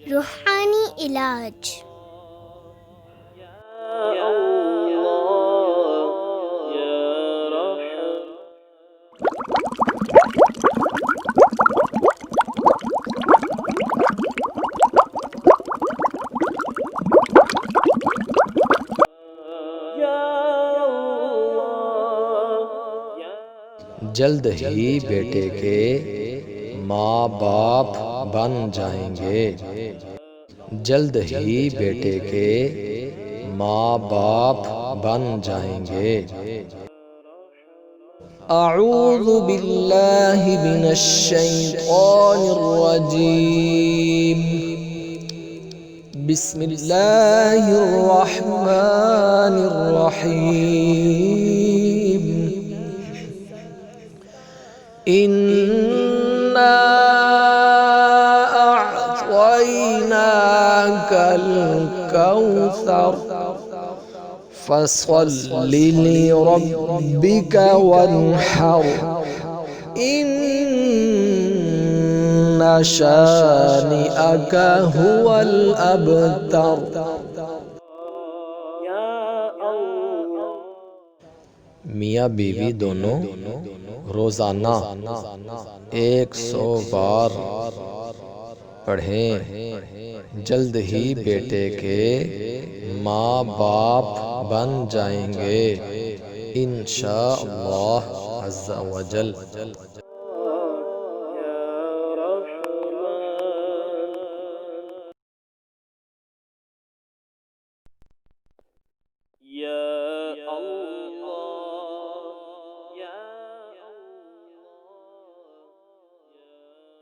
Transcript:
रूहानी इलाज। जल्द ही बेटे के माँ बाप बन जाएंगे। जल्द ही बेटे के माँ बाप बन जाएंगे। अऊज़ु बिल्लाहि मिनश शैतानिर रजीम। बिस्मिल्लाहिर रहमानिर रहीम। इन्ना अअतैनाकल कौसर फसल्लि लिरब्बिका वन्हर इन्ना शानिअका हुवल अबतर। मियाँ बीवी दोनों रोजाना 100 बार पढ़ें। जल्द ही बेटे के माँ बाप बन जाएंगे इंशाअल्लाह अज़्ज़ा वजल।